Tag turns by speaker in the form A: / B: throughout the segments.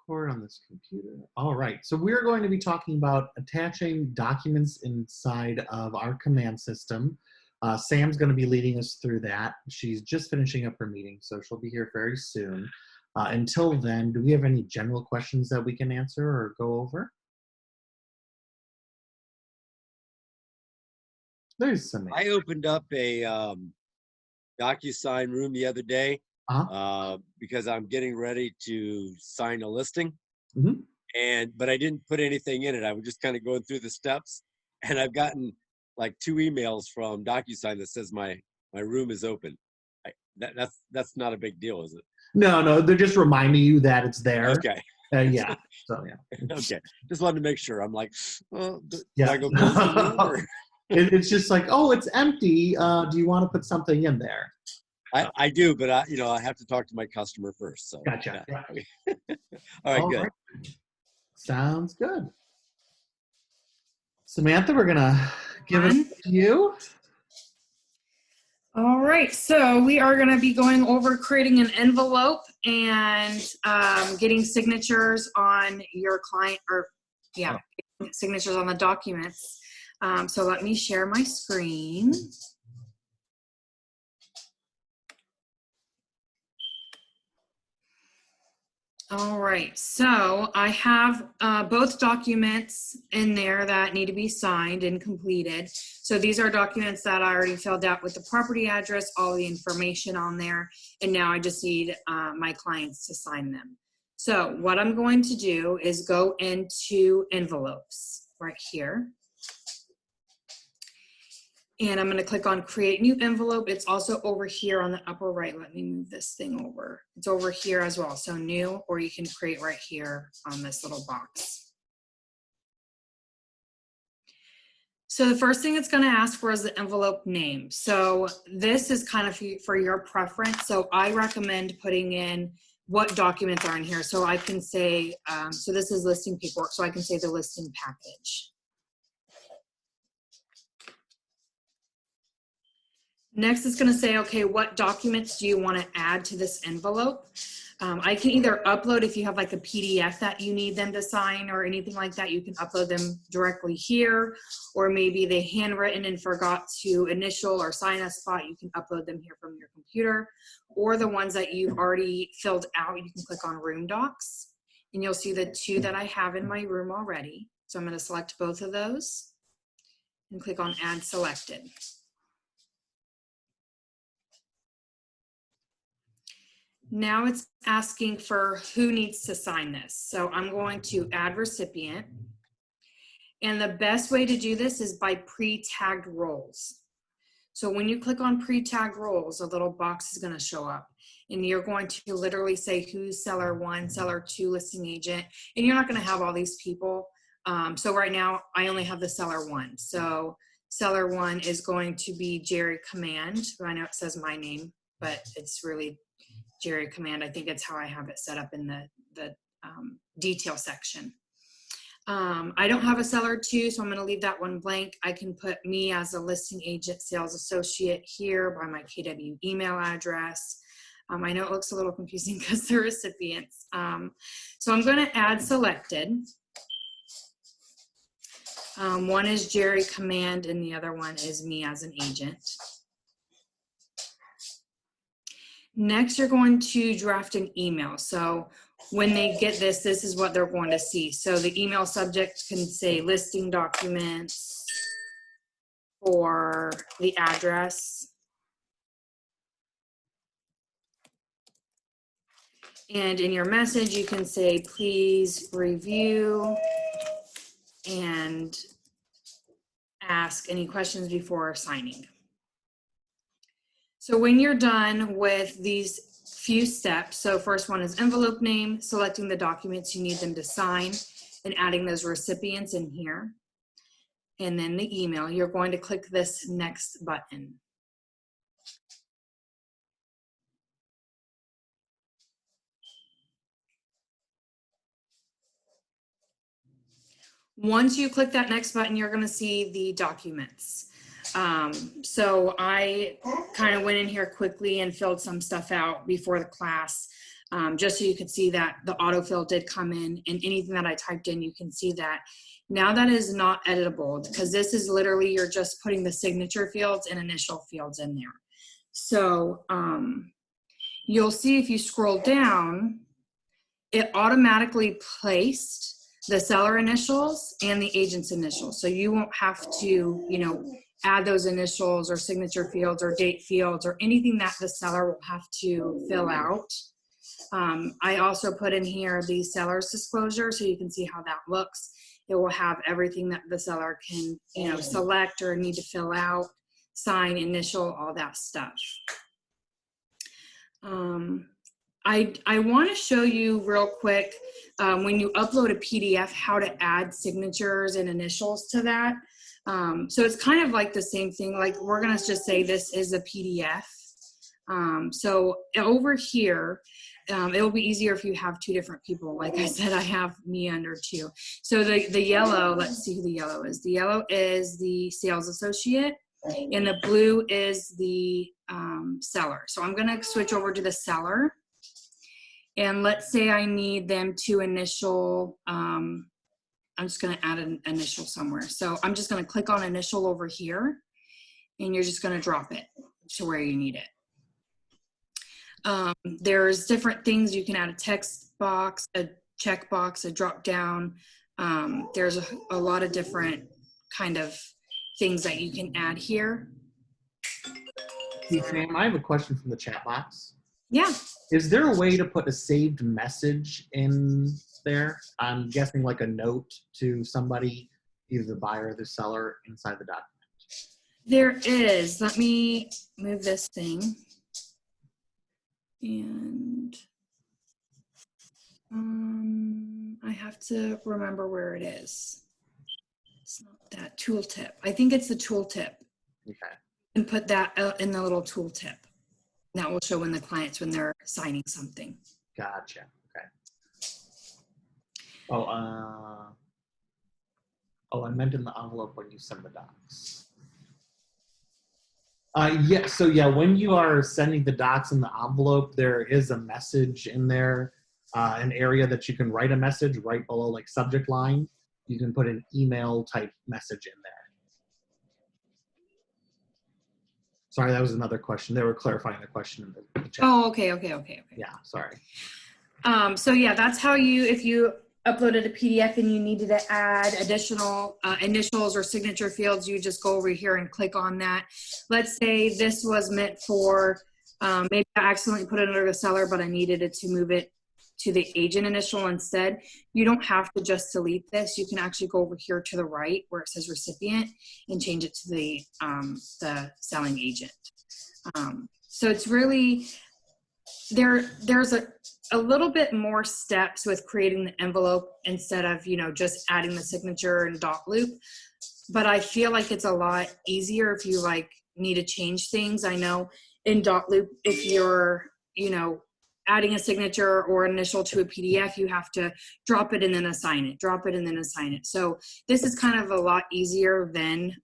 A: record on this computer. All right, so we're going to be talking about attaching documents inside of our command system. Sam's going to be leading us through that. She's just finishing up her meeting, so she'll be here very soon. Until then, do we have any general questions that we can answer or go over? There's some.
B: I opened up a DocuSign room the other day because I'm getting ready to sign a listing. But I didn't put anything in it. I was just kind of going through the steps, and I've gotten like 2 emails from DocuSign that says my room is open. That's not a big deal, is it? No,
A: they're just reminding you that it's there.
B: Okay.
A: Yeah. So yeah.
B: Okay. Just wanted to make sure. I'm like, oh, do
A: yeah.
B: I go close the room? Or?
A: It's just like, oh, it's empty. Do you want to put something in there?
B: I do, but I have to talk to my customer first. So
A: gotcha.
B: Yeah. All right, good.
A: Right. Sounds good. Samantha, we're gonna give it to you.
C: All right, so we are going to be going over creating an envelope and getting signatures on your client, signatures on the documents. So let me share my screen. All right, so I have both documents in there that need to be signed and completed. So these are documents that I already filled out with the property address, all the information on there, and now I just need my clients to sign them. So what I'm going to do is go into envelopes right here. And I'm going to click on create new envelope. It's also over here on the upper right. Let me move this thing over. It's over here as well. So new, or you can create right here on this little box. So the first thing it's going to ask for is the envelope name. So this is kind of for your preference. So I recommend putting in what documents are in here. So I can say, so this is listing paperwork. So I can say the listing package. Next, it's going to say, okay, what documents do you want to add to this envelope? I can either upload, if you have like a PDF that you need them to sign or anything like that, you can upload them directly here, or maybe they handwritten and forgot to initial or sign a spot, you can upload them here from your computer, or the ones that you've already filled out, you can click on Room Docs, and you'll see the 2 that I have in my room already. So I'm going to select both of those and click on Add Selected. Now it's asking for who needs to sign this. So I'm going to add recipient. And the best way to do this is by pre-tagged roles. So when you click on pre-tagged roles, a little box is going to show up. And you're going to literally say who's seller 1, seller 2, listing agent. And you're not going to have all these people. So right now I only have the seller 1. So seller 1 is going to be Jerry Command. I know it says my name, but it's really Jerry Command. I think it's how I have it set up in the detail section. I don't have a seller 2, so I'm going to leave that one blank. I can put me as a listing agent sales associate here by my KW email address. I know it looks a little confusing because they're recipients. So I'm going to add selected. One is Jerry Command and the other one is me as an agent. Next, you're going to draft an email. So when they get this, this is what they're going to see. So the email subject can say listing documents for the address. And in your message, you can say, please review and ask any questions before signing. So when you're done with these few steps, so first one is envelope name, selecting the documents you need them to sign, and adding those recipients in here. And then the email, you're going to click this next button. Once you click that next button, you're going to see the documents. So I kind of went in here quickly and filled some stuff out before the class. just so you could see that the autofill did come in, and anything that I typed in, you can see that. Now that is not editable, because this is literally, you're just putting the signature fields and initial fields in there. So you'll see if you scroll down, it automatically placed the seller initials and the agent's initials. So you won't have to, add those initials or signature fields or date fields or anything that the seller will have to fill out. I also put in here the seller's disclosure, so you can see how that looks. It will have everything that the seller can, select or need to fill out, sign, initial, all that stuff. I want to show you real quick, when you upload a PDF, how to add signatures and initials to that. So it's kind of like the same thing. Like, we're going to just say this is a PDF. So over here, it will be easier if you have two different people. Like I said, I have me under two. So the yellow, let's see who the yellow is. The yellow is the sales associate, and the blue is the seller. So I'm going to switch over to the seller. And let's say I need them to initial, I'm just going to add an initial somewhere. So I'm just going to click on initial over here, and you're just going to drop it to where you need it. There's different things. You can add a text box, a check box, a drop down. There's a lot of different kind of things that you can add here.
A: Hey, Sam, I have a question from the chat box.
C: Yeah.
A: Is there a way to put a saved message in there? I'm guessing like a note to somebody, either the buyer or the seller, inside the document.
C: There is. Let me move this thing. And I have to remember where it is. It's not that tooltip. I think it's the tooltip.
A: Okay.
C: And put that in the little tooltip. That will show when the clients, when they're signing something.
A: Gotcha. Okay. Oh, I meant in the envelope when you send the docs. Yeah, so yeah, when you are sending the docs in the envelope, there is a message in there, an area that you can write a message right below, like subject line. You can put an email type message in there. Sorry, that was another question. They were clarifying the question in the chat.
C: Oh, okay.
A: Yeah, sorry.
C: So yeah, that's how if you uploaded a PDF and you needed to add additional initials or signature fields, you just go over here and click on that. Let's say this was meant for, maybe I accidentally put it under the seller, but I needed it to move it to the agent initial instead. You don't have to just delete this. You can actually go over here to the right where it says recipient and change it to the selling agent. So it's really, there's a little bit more steps with creating the envelope instead of, just adding the signature and dot loop. But I feel like it's a lot easier if you need to change things. I know in dot loop, if you're, adding a signature or initial to a PDF, you have to drop it and then assign it, drop it and then assign it. So this is kind of a lot easier than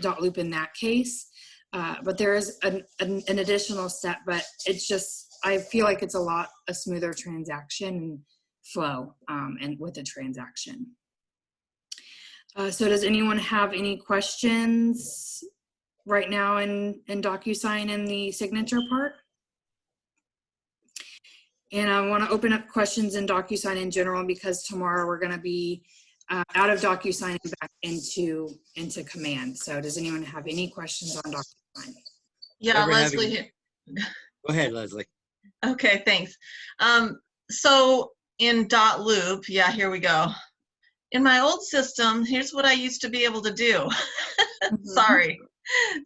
C: dot loop in that case. But there is an additional step, but it's just, I feel like it's a smoother transaction and flow and with a transaction. So does anyone have any questions right now in DocuSign in the signature part? And I want to open up questions in DocuSign in general, because tomorrow we're going to be out of DocuSign and back into Command. So does anyone have any questions on DocuSign?
D: Yeah, Leslie.
B: Go ahead, Leslie.
D: Okay, thanks. So in dot loop, yeah, here we go. In my old system, here's what I used to be able to do. Sorry.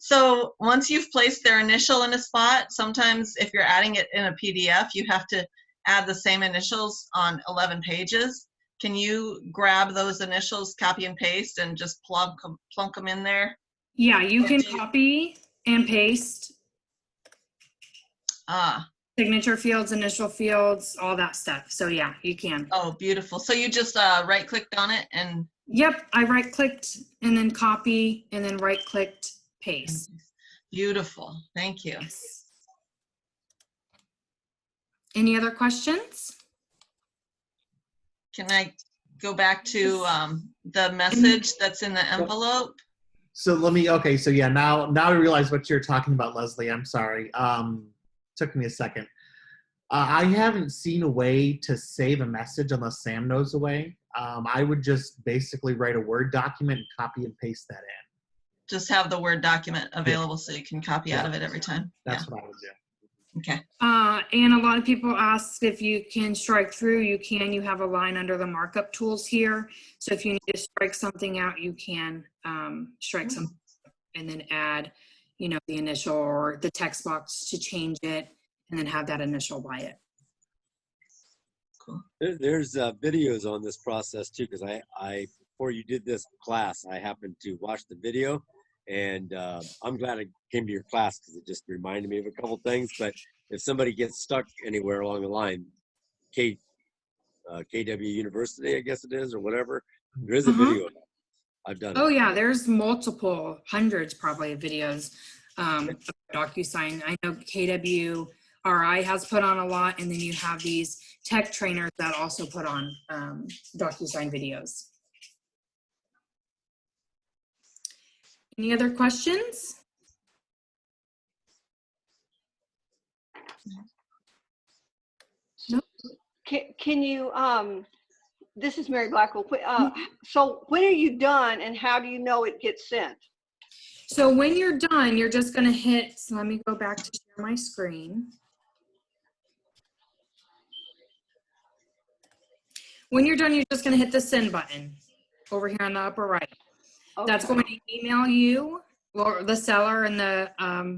D: So once you've placed their initial in a spot, sometimes if you're adding it in a PDF, you have to add the same initials on 11 pages. Can you grab those initials, copy and paste, and just plunk them in there?
C: Yeah, you can copy and paste. Signature fields, initial fields, all that stuff. So yeah, you can.
D: Oh, beautiful. So you just right-clicked on it and...
C: Yep, I right-clicked and then copy and then right-clicked paste.
D: Beautiful. Thank you.
C: Yes. Any other questions?
D: Can I go back to the message that's in the envelope?
A: So let me, okay, so yeah, now I realize what you're talking about, Leslie. I'm sorry. Took me a second. I haven't seen a way to save a message unless Sam knows the way. I would just basically write a Word document and copy and paste that in.
D: Just have the Word document available so you can copy out of it every time.
A: That's what I would do.
D: Okay.
C: And a lot of people ask if you can strike through. You can. You have a line under the markup tools here. So if you need to strike something out, you can strike something and then add, you know, the initial or the text box to change it, and then have that initial by it.
B: Cool. There's videos on this process too, because I before you did this class, I happened to watch the video, and I'm glad I came to your class because it just reminded me of a couple things. But if somebody gets stuck anywhere along the line, KW University, I guess it is, or whatever, there is a video of that. I've done it.
C: Oh yeah, there's multiple, hundreds probably of videos of DocuSign. I know KWRI has put on a lot, and then you have these tech trainers that also put on DocuSign videos. Any other questions? No.
E: Can you, this is Mary Blackwell. So when are you done and how do you know it gets sent?
C: So when you're done, you're just going to hit, so let me go back to share my screen. When you're done, you're just going to hit the send button over here on the upper right. Okay. That's going to email you or the seller and the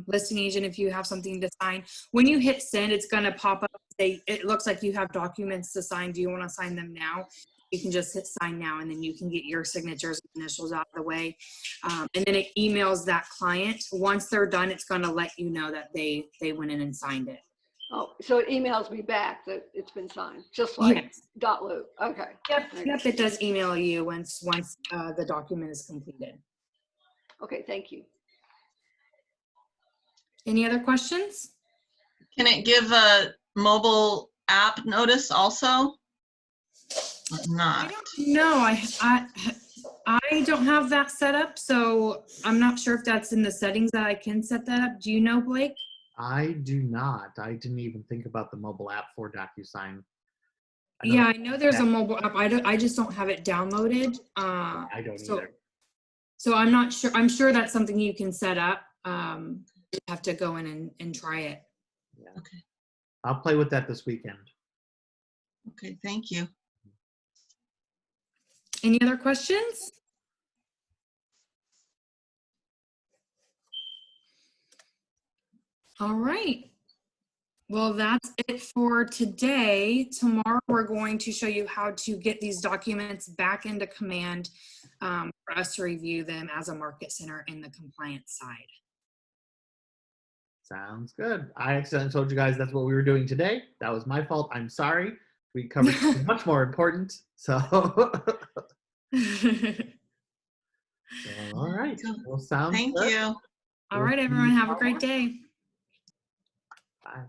C: listing agent if you have something to sign. When you hit send, it's going to pop up. It looks like you have documents to sign. Do you want to sign them now? You can just hit sign now, and then you can get your signatures and initials out of the way. And then it emails that client. Once they're done, it's going to let you know that they went in and signed it.
E: Oh, so it emails me back that it's been signed, just like .loop. Okay.
C: Yep, it does email you once the document is completed.
E: Okay, thank you.
C: Any other questions?
D: Can it give a mobile app notice also? Or not?
C: I don't know. I don't have that set up, so I'm not sure if that's in the settings that I can set that up. Do you know, Blake?
A: I do not. I didn't even think about the mobile app for DocuSign.
C: I know there's a mobile app. I just don't have it downloaded.
A: I don't either.
C: So I'm not sure. I'm sure that's something you can set up. You have to go in and try it.
A: Yeah. Okay. I'll play with that this weekend.
D: Okay, thank you.
C: Any other questions? All right. Well, that's it for today. Tomorrow, we're going to show you how to get these documents back into Command for us to review them as a market center in the compliance side.
A: Sounds good. I accidentally told you guys that's what we were doing today. That was my fault. I'm sorry. We covered something much more important. So, all right. Well, sounds good.
D: Thank you.
C: All right, everyone. Have a great day.
A: Bye.